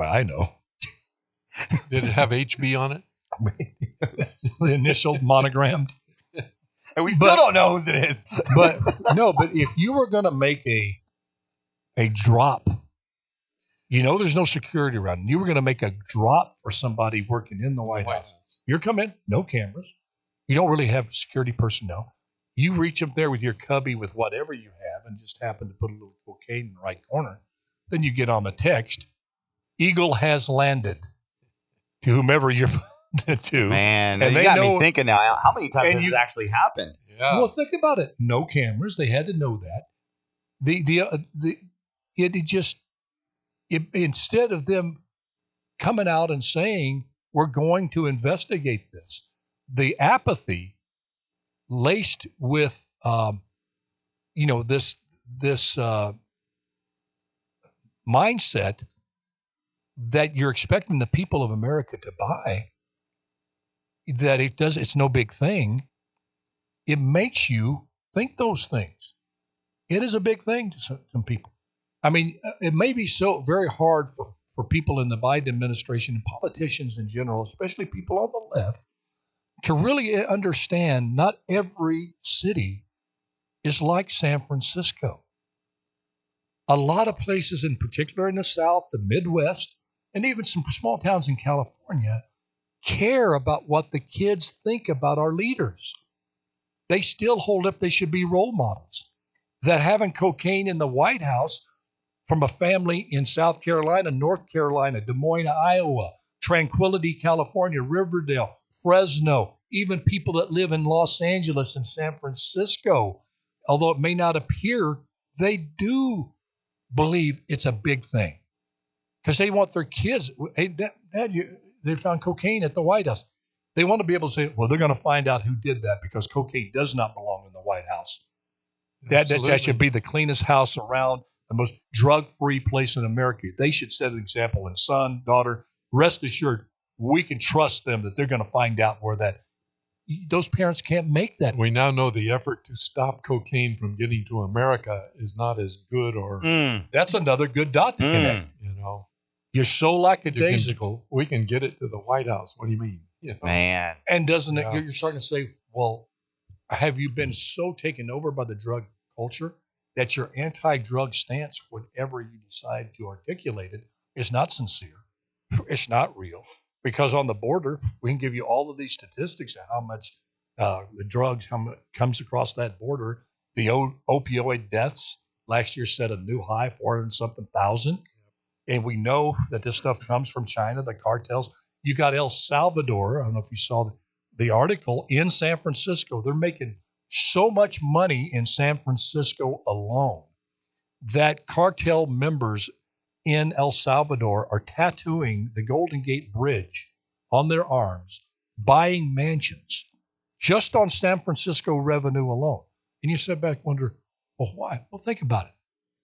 I know. Did it have HB on it? The initial monogrammed. And we still don't know whose it is. But if you were going to make a drop, you know, there's no security around. And you were going to make a drop for somebody working in the White House. You're coming, no cameras. You don't really have security personnel. You reach up there with your cubby with whatever you have and just happen to put a little cocaine in the right corner. Then you get on the text, Eagle has landed, to whomever you're to. Man, and you they got know, me thinking now. How many times and has you- this actually happened? Yeah. Well, think about it. No cameras. They had to know that. Instead of them coming out and saying we're going to investigate this, the apathy laced with this mindset that you're expecting the people of America to buy, that it's no big thing. It makes you think those things. It is a big thing to some people. I mean, it may be so very hard for people in the Biden administration and politicians in general, especially people on the left, to really understand not every city is like San Francisco. A lot of places, in particular in the South, the Midwest, and even some small towns in California, care about what the kids think about our leaders. They still hold up they should be role models. That having cocaine in the White House from a family in South Carolina, North Carolina, Des Moines, Iowa, Tranquility, California, Riverdale, Fresno, even people that live in Los Angeles and San Francisco, although it may not appear, they do believe it's a big thing because they want their kids. Hey, Dad, they found cocaine at the White House. They want to be able to say, well, they're going to find out who did that because cocaine does not belong in the White House. That should be the cleanest house around, the most drug-free place in America. They should set an example. And son, daughter, rest assured, we can trust them that they're going to find out where those parents can't make that. We now know the effort to stop cocaine from getting to America is not as good or... That's another good dot to connect. You know, you're so lackadaisical. We can get it to the White House. What do you mean? You know? Man. And doesn't it, you're starting to say, well, have you been so taken over by the drug culture that your anti-drug stance, whenever you decide to articulate it, It's not sincere. It's not real. Because on the border, we can give you all of these statistics of how much the drugs comes across that border. The opioid deaths last year set a new high, 400 something thousand. And we know that this stuff comes from China, the cartels. You got El Salvador. I don't know if you saw the article in San Francisco. They're making so much money in San Francisco alone that cartel members in El Salvador are tattooing the Golden Gate Bridge on their arms, buying mansions just on San Francisco revenue alone. And you sit back and wonder, well, why? Well, think about it.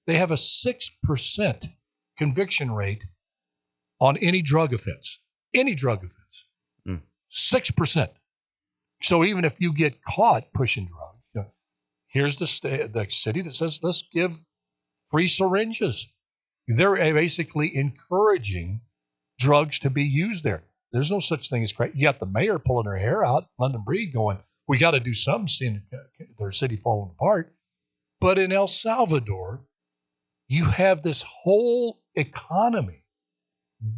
They have a 6% conviction rate on any drug offense. 6%. So even if you get caught pushing drugs, here's the city that says, let's give free syringes. They're basically encouraging drugs to be used there. There's no such thing as crack. You got the mayor pulling her hair out, London Breed, going, we got to do something, seeing their city falling apart. But in El Salvador, you have this whole economy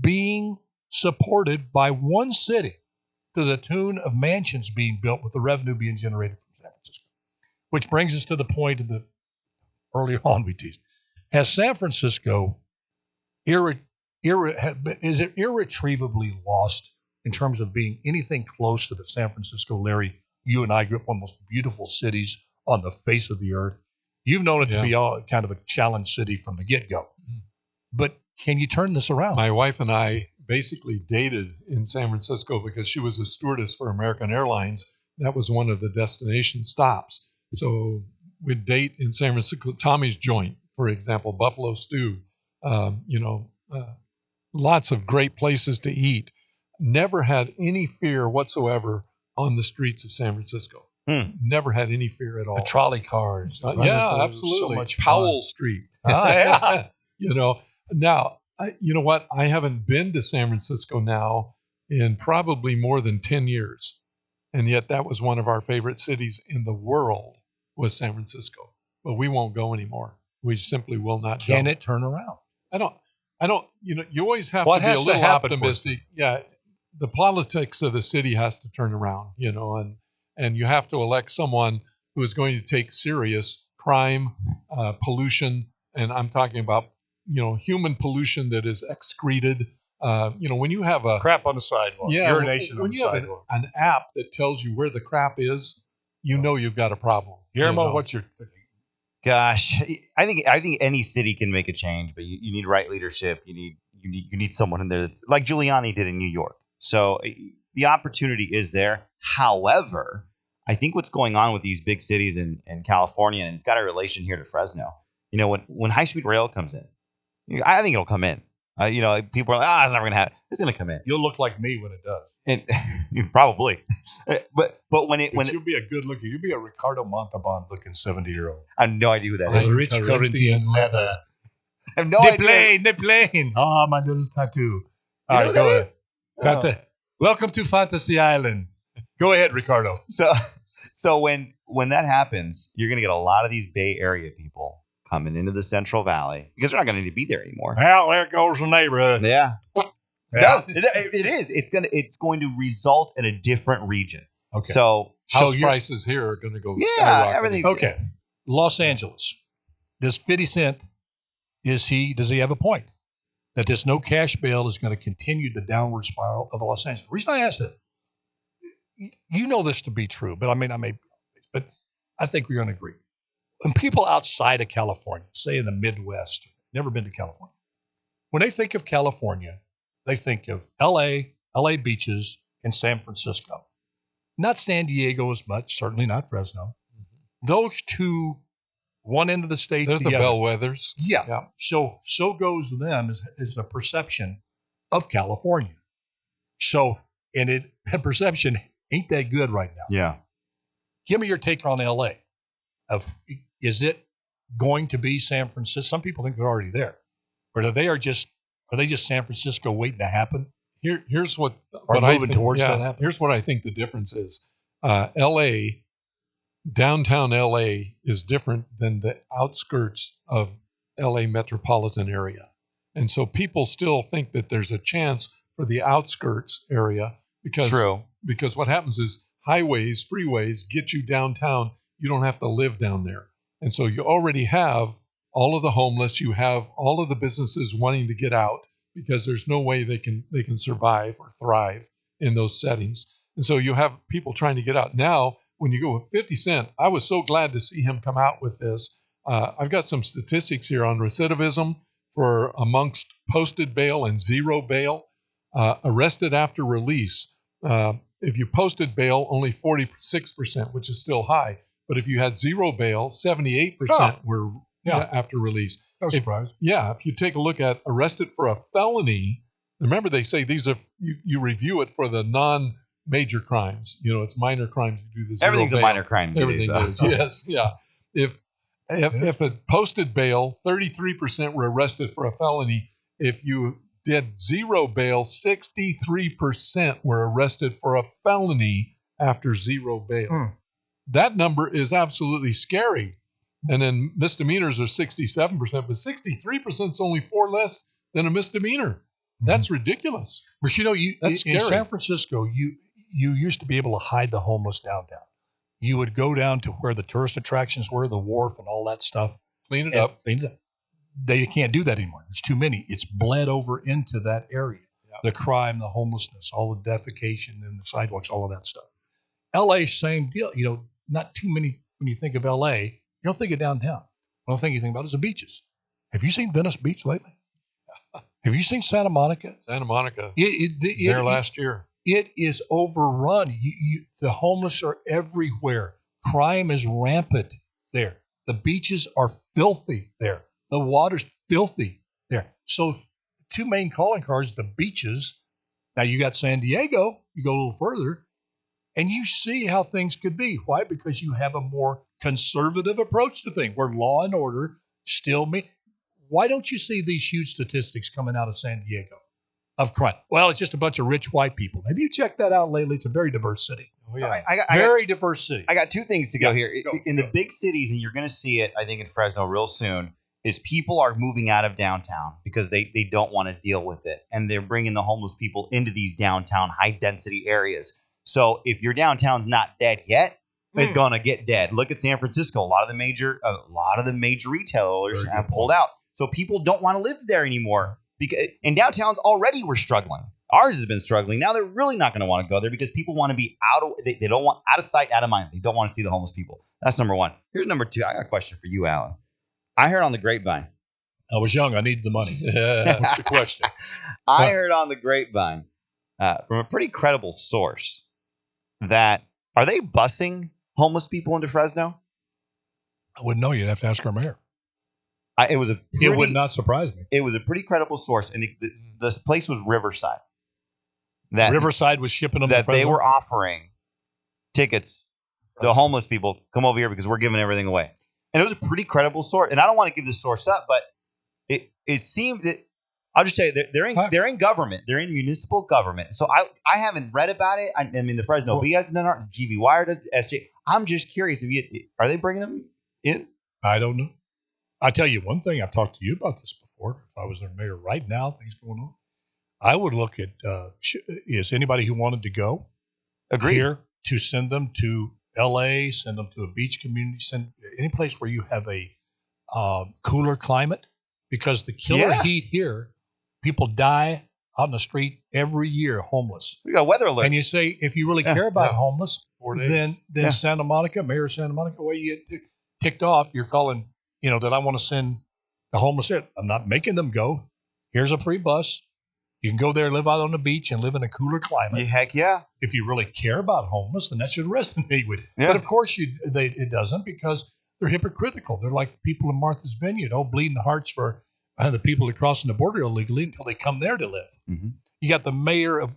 being supported by one city to the tune of mansions being built with the revenue being generated from San Francisco. Which brings us to the point that earlier on we teased. Has San Francisco is it irretrievably lost in terms of being anything close to the San Francisco, Larry? You and I grew up one of the most beautiful cities on the face of the earth. You've known it to be all kind of a challenge city from the get-go. But can you turn this around? My wife and I basically dated in San Francisco because she was a stewardess for American Airlines. That was one of the destination stops. So we'd date in San Francisco. Tommy's Joint, for example, Buffalo Stew, lots of great places to eat. Never had any fear whatsoever on the streets of San Francisco. Never had any fear at all. The trolley cars. Yeah, absolutely. So much Powell Street. Yeah. Now, you know what? I haven't been to San Francisco now in probably more than 10 years. And yet that was one of our favorite cities in the world was San Francisco. But we won't go anymore. We simply will not go. Can it turn around? I don't, you always have to be a little optimistic. Yeah. The politics of the city has to turn around, and you have to elect someone who is going to take serious crime, pollution. And I'm talking about, human pollution that is excreted. When you have a crap on the sidewalk, urination on the sidewalk, an app that tells you where the crap is, you've got a problem. Guillermo, what's your thinking? Gosh, I think any city can make a change, but you need right leadership. You need someone in there that's like Giuliani did in New York. So the opportunity is there. However, I think what's going on with these big cities in California, and it's got a relation here to Fresno. When high-speed rail comes in, I think it'll come in. People are like, it's never going to happen. It's going to come in. You'll look like me when it does. And probably. But you'll be a good looking. You'll be a Ricardo Montalban looking 70-year-old. I have no idea who that is. Rich Corinthian leather. I have no idea. The plane. Oh, my little tattoo. All right, go ahead. Welcome to Fantasy Island. Go ahead, Ricardo. So when that happens, you're going to get a lot of these Bay Area people coming into the Central Valley because they're not going to need to be there anymore. Well, there goes the neighborhood. Yeah. No, it is. It's going to result in a different region. Okay. So house prices here are going to go. Yeah, everything's okay. Los Angeles. Does 50 Cent does he have a point that this no cash bail is going to continue the downward spiral of Los Angeles? The reason I ask that, you know this to be true, but but I think we're going to agree. When people outside of California, say in the Midwest, never been to California, when they think of California, they think of LA beaches, and San Francisco. Not San Diego as much, certainly not Fresno. Mm-hmm. Those two, one end of the state, they're the bellwethers. Yeah. So goes them is a perception of California. So, that perception ain't that good right now. Yeah. Give me your take on LA. Is it going to be San Francisco? Some people think they're already there, or are they just San Francisco waiting to happen? Here's what I think towards that happen. Here's what I think the difference is. L.A. Downtown L.A. is different than the outskirts of L.A. metropolitan area, And so people still think that there's a chance for the outskirts area because what happens is highways, freeways get you downtown. You don't have to live down there. And so you already have all of the homeless. You have all of the businesses wanting to get out because there's no way they can survive or thrive in those settings. And so you have people trying to get out. Now, when you go with 50 Cent, I was so glad to see him come out with this. I've got some statistics here on recidivism for amongst posted bail and zero bail, arrested after release. If you posted bail, only 46%, which is still high. But if you had zero bail, 78% were after release. No surprise. If you take a look at arrested for a felony, remember they say these are you review it for the non-major crimes. It's minor crimes. You do the zero Everything's bail. a minor crime. Everything is. Yes, yeah. If it posted bail, 33% were arrested for a felony. If you did zero bail, 63% were arrested for a felony after zero bail. That number is absolutely scary. And then misdemeanors are 67%, but 63% is only 4 less than a misdemeanor. That's ridiculous. But That's in scary. San Francisco, you used to be able to hide the homeless downtown. You would go down to where the tourist attractions were, the wharf and all that stuff. Clean it up. They can't do that anymore. There's too many. It's bled over into that area. Yeah. The crime, the homelessness, all the defecation in the sidewalks, all of that stuff. L.A., same deal. Not too many. When you think of L.A., you don't think of downtown. The only thing you think about is the beaches. Have you seen Venice Beach lately? Have you seen Santa Monica? Santa Monica. There last year. It is overrun. The homeless are everywhere. Crime is rampant there. The beaches are filthy there. The water's filthy there. So 2 main calling cards, the beaches. Now you got San Diego. You go a little further, and you see how things could be. Why? Because you have a more conservative approach to things where law and order still mean. Why don't you see these huge statistics coming out of San Diego of crime? Well, it's just a bunch of rich white people. Have you checked that out lately? It's a very diverse city. Oh, yeah. Very diverse city. I got 2 things to go here. In Go. the big cities, and you're going to see it, I think, in Fresno real soon, is people are moving out of downtown because they don't want to deal with it. And they're bringing the homeless people into these downtown high-density areas. So if your downtown's not dead yet, it's going to get dead. Look at San Francisco. A lot of the major retailers have pulled out. So people don't want to live there anymore. And downtowns already were struggling. Ours has been struggling. Now they're really not going to want to go there because people want to be they don't want out of sight, out of mind. They don't want to see the homeless people. That's number 1. Here's number 2. I got a question for you, Alan. I heard on the grapevine. I was young. I needed the money. What's the question? I heard on the grapevine from a pretty credible source that are they busing homeless people into Fresno? I wouldn't know. You'd have to ask our mayor. It would not surprise me. It was a pretty credible source, and this place was Riverside. Riverside was shipping them to Fresno? They were offering tickets to homeless people. Come over here because we're giving everything away. And it was a pretty credible source. And I don't want to give this source up, but it seemed that I'll just tell you they're in government. They're in municipal government. So I haven't read about it. I mean, the Fresno Bee hasn't done it. GV Wire does. SJ. I'm just curious. Are they bringing them in? I don't know. I tell you one thing. I've talked to you about this before. If I was their mayor right now, things going on, I would look at is anybody who wanted to go here to send them to L.A., send them to a beach community, send any place where you have a cooler climate, because the killer heat here, people die out in the street every year homeless. We got weather alert. And you say, if you really care about homeless, then Santa Monica, Mayor of Santa Monica, well, you get ticked off. You're calling, that I want to send the homeless there. I'm not making them go. Here's a free bus. You can go there, live out on the beach, and live in a cooler climate. Heck yeah. If you really care about homeless, then that should resonate with you. Yeah. But of course it doesn't, because they're hypocritical. They're like the people in Martha's Vineyard, bleeding hearts for the people that are crossing the border illegally until they come there to live. Mm-hmm. You got the mayor of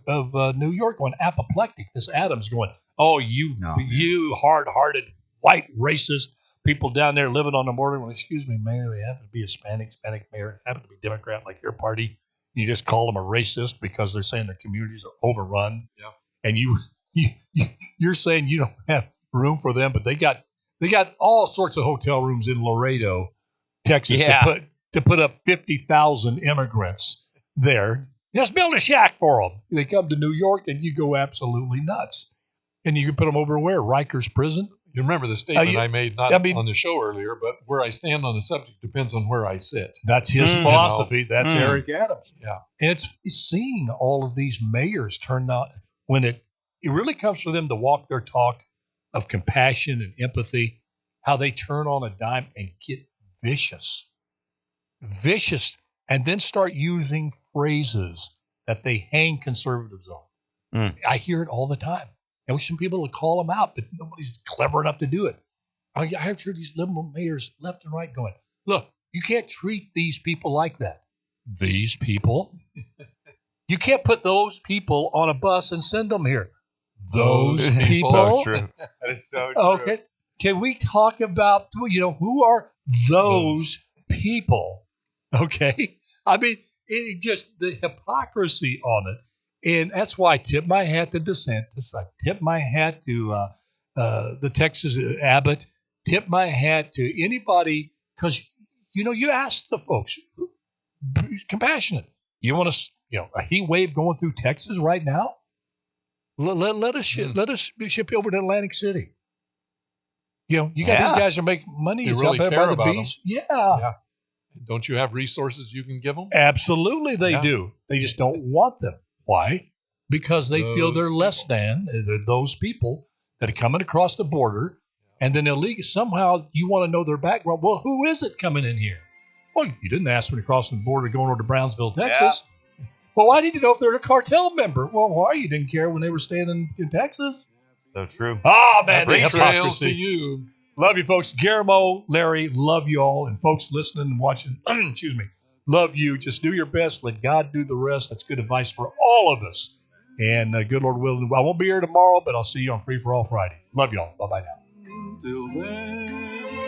New York going apoplectic. This Adams going, you hard-hearted, white, racist people down there living on the border. Well, excuse me, mayor, they happen to be Hispanic mayor, happen to be Democrat like your party. You just call them a racist because they're saying their communities are overrun. Yeah. And you're saying you don't have room for them, but they got all sorts of hotel rooms in Laredo, Texas to put up 50,000 immigrants there. Just build a shack for them. They come to New York and you go absolutely nuts. And you can put them over where? Rikers Prison? You remember the statement I made, not on the show earlier, but where I stand on the subject depends on where I sit. That's his philosophy. That's Eric Adams. Yeah. And it's seeing all of these mayors turn out when it really comes for them to walk their talk of compassion and empathy, how they turn on a dime and get vicious, and then start using phrases that they hang conservatives on. I hear it all the time. I wish some people would call them out, but nobody's clever enough to do it. I have heard these liberal mayors left and right going, look, you can't treat these people like that. These people? You can't put those people on a bus and send them here. Those people? So true. That is so true. Okay. Can we talk about, who are those people? Okay. I mean, it just the hypocrisy on it. And that's why I tip my hat to DeSantis. I tip my hat to the Texas Abbott. Tip my hat to anybody because, you ask the folks, compassionate. You want to, a heat wave going through Texas right now? Let us ship you over to Atlantic City. You got these guys that make money. You It's really out there care by the about beach. them. Yeah. Don't you have resources you can give them? Absolutely, they do. They just don't want them. Why? Because they feel they're less than those people that are coming across the border, and then illegal. Somehow you want to know their background. Well, who is it coming in here? Well, you didn't ask me to cross the border going over to Brownsville, Texas. Yeah. Well, I need to know if they're a cartel member. Well, why? You didn't care when they were staying in Texas? So true. Oh, man, the Trails hypocrisy. to you. Love you, folks. Guillermo, Larry, love you all. And folks listening and watching, excuse me, love you. Just do your best. Let God do the rest. That's good advice for all of us. And good Lord willing, I won't be here tomorrow, but I'll see you on Free for All Friday. Love y'all. Bye-bye now. Till then.